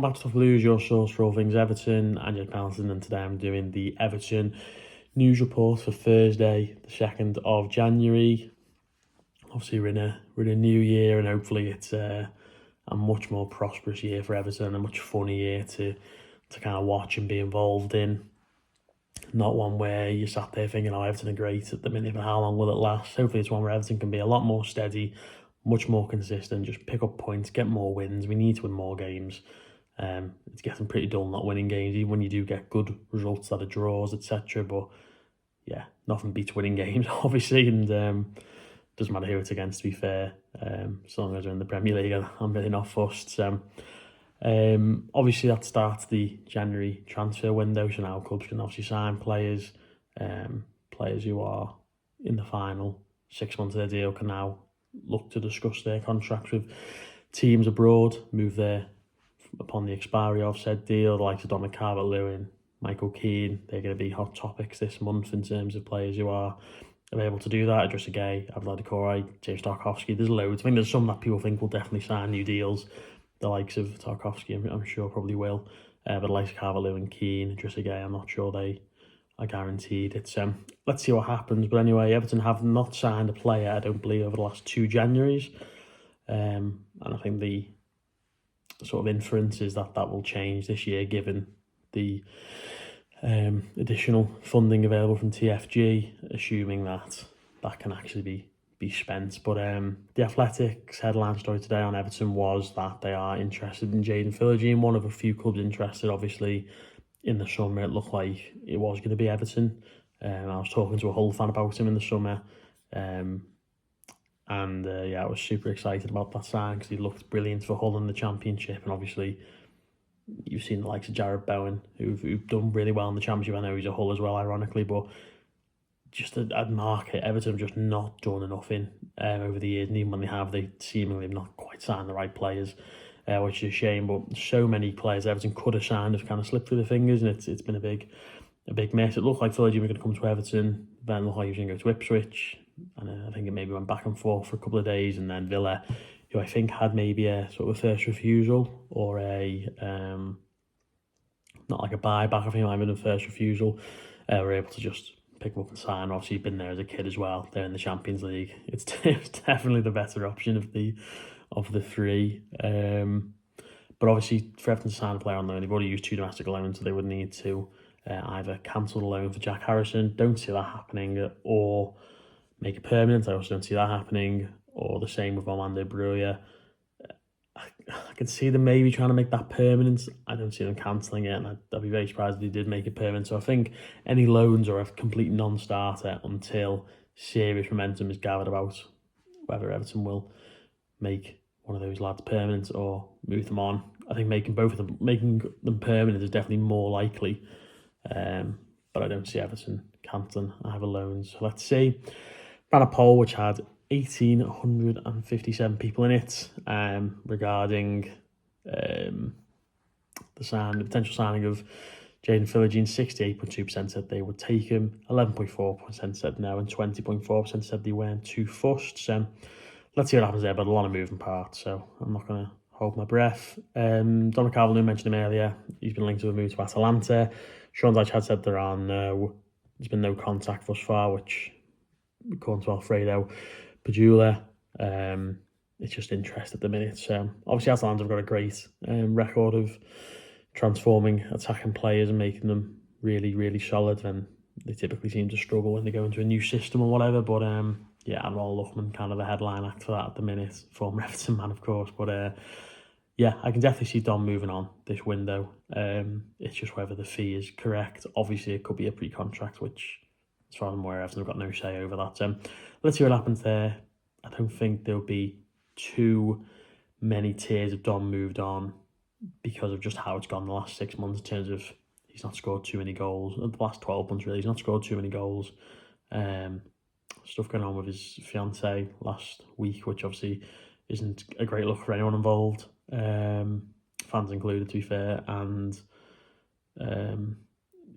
back to Tough Blues, your source for all things Everton. I'm Jake Palston, and today I'm doing the Everton news report for Thursday, the 2nd of January. Obviously, we're in a new year, and hopefully it's a much more prosperous year for Everton, a much funner year to kind of watch and be involved in. Not one where you sat there thinking, oh, Everton are great at the minute, but how long will it last? Hopefully it's one where Everton can be a lot more steady, much more consistent, just pick up points, get more wins. We need to win more games. It's getting pretty dull not winning games, even when you do get good results that are draws, etc. But yeah, nothing beats winning games, obviously, and doesn't matter who it's against, to be fair. As long as we're in the Premier League, I'm really not fussed. So, obviously that starts the January transfer window, so now clubs can obviously sign players. Players who are in the final 6 months of their deal can now look to discuss their contracts with teams abroad, move there upon the expiry of said deal. The likes of CALVERT-LEWIN, Michael Keane, they're going to be hot topics this month in terms of players who are able to do that. Idrissa Gueye, Abdoulaye Doucouré, James Tarkowski, there's loads. I think there's some that people think will definitely sign new deals. The likes of Tarkowski, I'm sure probably will. But the likes of Calvert-Lewin, Keane, Idrissa Gueye, I'm not sure they are guaranteed. It's let's see what happens. But anyway, Everton have not signed a player, I don't believe, over the last 2 Januaries. And I think the sort of inference is that will change this year, given the additional funding available from TFG, assuming that can actually be spent. But the Athletic's headline story today on Everton was that they are interested in Jaden PHILOGENE, one of a few clubs interested. Obviously, in the summer, it looked like it was going to be Everton. I was talking to a Hull fan about him in the summer, and I was super excited about that sign because he looked brilliant for Hull in the Championship. And obviously, you've seen the likes of Jared Bowen, who've done really well in the Championship. I know he's a Hull as well, ironically, but just at market, Everton have just not done enough in over the years, and even when they have, they seemingly have not quite signed the right players, which is a shame. But so many players Everton could have signed have kind of slipped through the fingers, and it's been a big mess. It looked like PHILOGENE was going to come to Everton, then it looked like he was going to go to Ipswich, and I think it maybe went back and forth for a couple of days, and then Villa, who I think had maybe a sort of a first refusal or a not like a buyback, I think it might have been a first refusal, were able to just pick him up and sign. Obviously, he'd been there as a kid as well. They're in the Champions League. It's definitely the better option of the three. But obviously, for Everton to sign a player on loan, they've already used 2 domestic loans, so they would need to either cancel the loan for Jack Harrison. Don't see that happening, or make it permanent. I also don't see that happening. Or the same with Armando Broja. I could see them maybe trying to make that permanent. I don't see them cancelling it, and I'd be very surprised if they did make it permanent. So I think any loans are a complete non-starter until serious momentum is gathered about whether Everton will make one of those lads permanent or move them on. I think making them permanent is definitely more likely, but I don't see Everton cancelling either loans. So let's see. Ran a poll which had 1,857 people in it regarding the potential signing of Jaden PHILOGENE. 68.2% said they would take him, 11.4% said no, and 20.4% said they weren't too fussed. So let's see what happens there, but a lot of moving parts, so I'm not going to hold my breath. Dominic Calvert-Lewin mentioned him earlier. He's been linked to a move to Atalanta. Sean Dyche had said there's been no contact thus far, which, according to Alfredo Pajula, it's just interest at the minute. So obviously Atalanta have got a great record of transforming attacking players and making them really, really solid, and they typically seem to struggle when they go into a new system or whatever. But Admiral Luckman kind of the headline act for that at the minute, former Everton man, of course. But I can definitely see Dom moving on this window. It's just whether the fee is correct. Obviously, it could be a pre-contract, which, as far as I'm aware, Everton have got no say over that. Let's see what happens there. I don't think there'll be too many tiers of Dom moved on because of just how it's gone the last 6 months, in terms of he's not scored too many goals. The last 12 months, really, he's not scored too many goals. Stuff going on with his fiancée last week, which obviously isn't a great look for anyone involved, fans included, to be fair, and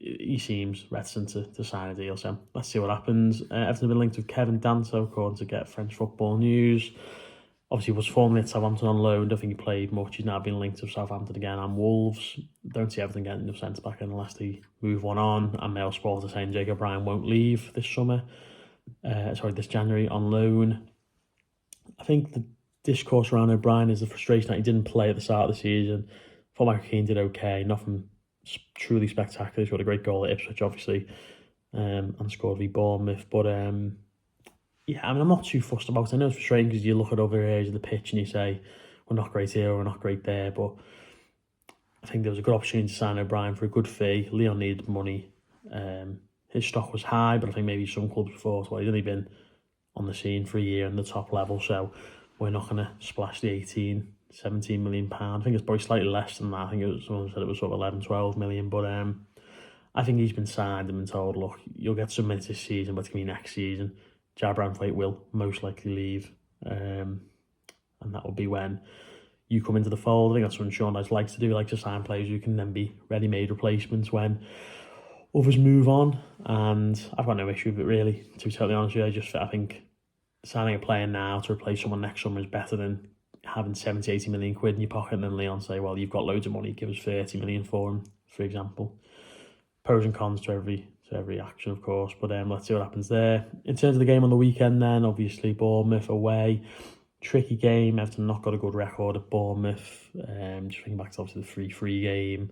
he seems reticent to sign a deal. So let's see what happens. Everton have been linked with Kevin Danso, according to Get French Football News. Obviously, was formerly at Southampton on loan. Don't think he played much. He's now been linked to Southampton again and Wolves. Don't see Everton getting enough centre back unless they move one on. And Mail Sports are saying Jacob O'Brien won't leave this January on loan. I think the discourse around O'Brien is the frustration that he didn't play at the start of the season. I thought Michael Keane did okay. Nothing truly spectacular. He scored a great goal at Ipswich, obviously, and scored v Bournemouth. But yeah, I mean, I'm not too fussed about it. I know it's frustrating because you look at other areas of the pitch and you say, we're not great here, we're not great there. But I think there was a good opportunity to sign O'Brien for a good fee. Leon needed money. His stock was high, but I think maybe some clubs thought, well, he's only been on the scene for a year in the top level, so we're not going to splash the 17 million pound. I think it's probably slightly less than that. I think someone said it was sort of 11, 12 million, but I think he's been signed and been told, look, you'll get some minutes this season, but it's going to be next season. Branthwaite will most likely leave, and that will be when you come into the fold. I think that's what Sean likes to do. He likes to sign players who can then be ready-made replacements when others move on, and I've got no issue with it really, to be totally honest with you. I think signing a player now to replace someone next summer is better than having 70, 80 million quid in your pocket and then Leon say, well, you've got loads of money, give us 30 million for him, for example. Pros and cons to every action, of course, but let's see what happens there. In terms of the game on the weekend then, obviously Bournemouth away, tricky game. Everton not got a good record at Bournemouth. Just thinking back to obviously the 3-3 game.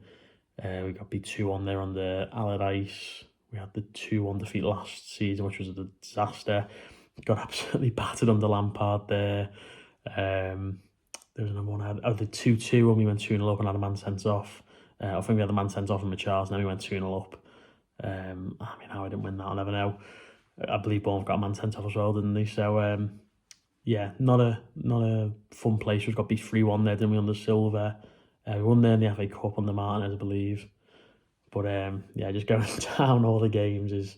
We got beat 2-1 there on the Allardyce. We had the 2-1 defeat last season, which was a disaster. Got absolutely battered under Lampard there. There was another one I had. Oh, the 2-2 when we went 2-0 up and had a man sent off. I think we had the man sent off in Charles, and then we went 2-0 up. I mean, how I didn't win that, I'll never know. I believe Bournemouth got a man sent off as well, didn't they? So, yeah, not a fun place. We got beat 3-1 there, didn't we, under Silver? We won there in the FA Cup on the Martinez, I believe. But, yeah, just going down all the games is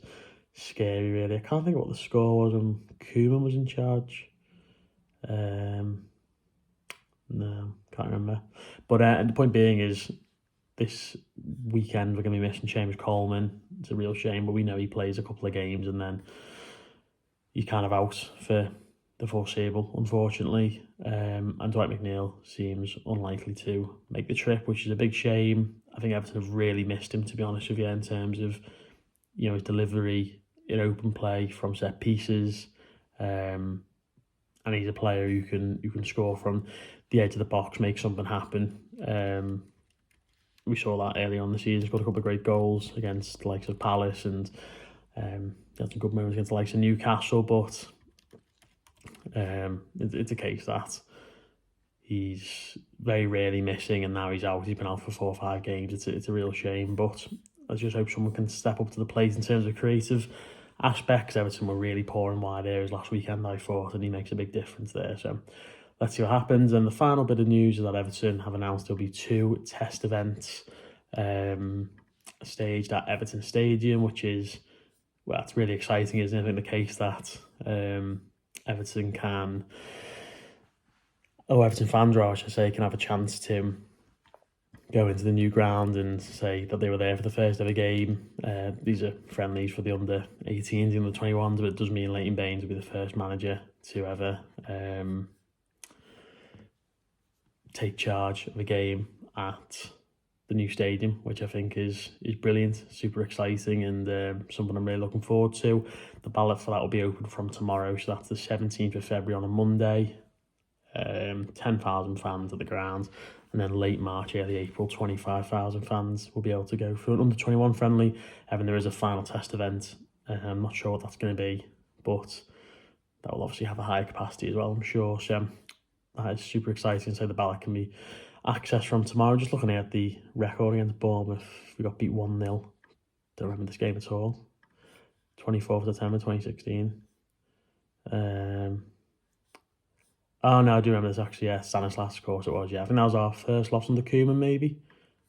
scary, really. I can't think of what the score was when Coleman was in charge. No, can't remember. But the point being is, this weekend we're going to be missing Seamus Coleman. It's a real shame, but we know he plays a couple of games and then he's kind of out for the foreseeable, unfortunately. And Dwight McNeil seems unlikely to make the trip, which is a big shame. I think Everton have really missed him, to be honest with you, in terms of, you know, his delivery in open play from set pieces. And he's a player who can score from the edge of the box, make something happen. We saw that early on the season. He's got a couple of great goals against the likes of Palace, and he had some good moments against the likes of Newcastle, but it's a case that he's very rarely missing, and now he's out. He's been out for 4 or 5 games. It's a real shame, but I just hope someone can step up to the plate in terms of creative aspects. Everton were really poor in wide areas last weekend, I thought, and he makes a big difference there. So let's see what happens. And the final bit of news is that Everton have announced there'll be 2 test events staged at Everton Stadium, which is, well, it's really exciting, isn't it? I think the case that Everton fans, I should say, can have a chance to go into the new ground and say that they were there for the first ever game. These are friendlies for the under-18s and the 21s, but it does mean Leighton Baines will be the first manager to ever take charge of a game at the new stadium, which I think is brilliant, super exciting, and something I'm really looking forward to. The ballot for that will be open from tomorrow, so that's the 17th of February on a Monday. 10,000 fans at the ground, and then late March, early April, 25,000 fans will be able to go for an under-21 friendly. And there is a final test event. I'm not sure what that's going to be, but that will obviously have a higher capacity as well, I'm sure. So that is super exciting. So the ballot can be accessed from tomorrow. Just looking at the record against Bournemouth, we got beat 1-0. Don't remember this game at all. 24th of September 2016. Oh no, I do remember this actually. Yeah, Stanislas, of course it was. Yeah, I think that was our first loss under Coleman, maybe.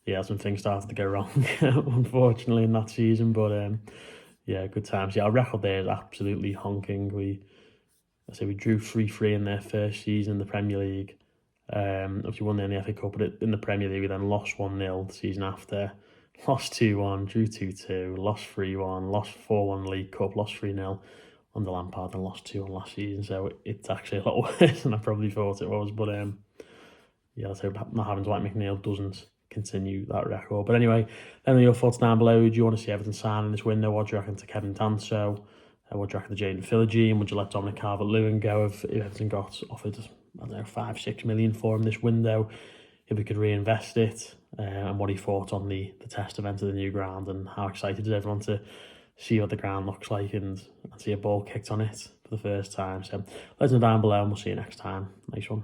Yeah, some things started to go wrong, unfortunately, in that season. But yeah, good times. Yeah, our record there is absolutely honking. We drew 3-3 in their first season in the Premier League. Obviously won in the FA Cup, but in the Premier League we then lost 1-0 the season after. Lost 2-1, drew 2-2, lost 3-1, lost 4-1 League Cup, lost 3-0 under Lampard and lost 2-1 last season, so it's actually a lot worse than I probably thought it was. But yeah, let's hope not having Dwight McNeil doesn't continue that record. But anyway, let me know your thoughts down below. Do you want to see Everton sign in this window? What do you reckon to Kevin Danso? What do you reckon to Jaden PHILOGENE? Would you let Dominic Calvert-Lewin go if Everton got offered, I don't know, 5-6 million for him this window? If we could reinvest it, and what he thought on the test event of the new ground, and how excited is everyone to see what the ground looks like and see a ball kicked on it for the first time. So let us know down below, and we'll see you next time. Nice one.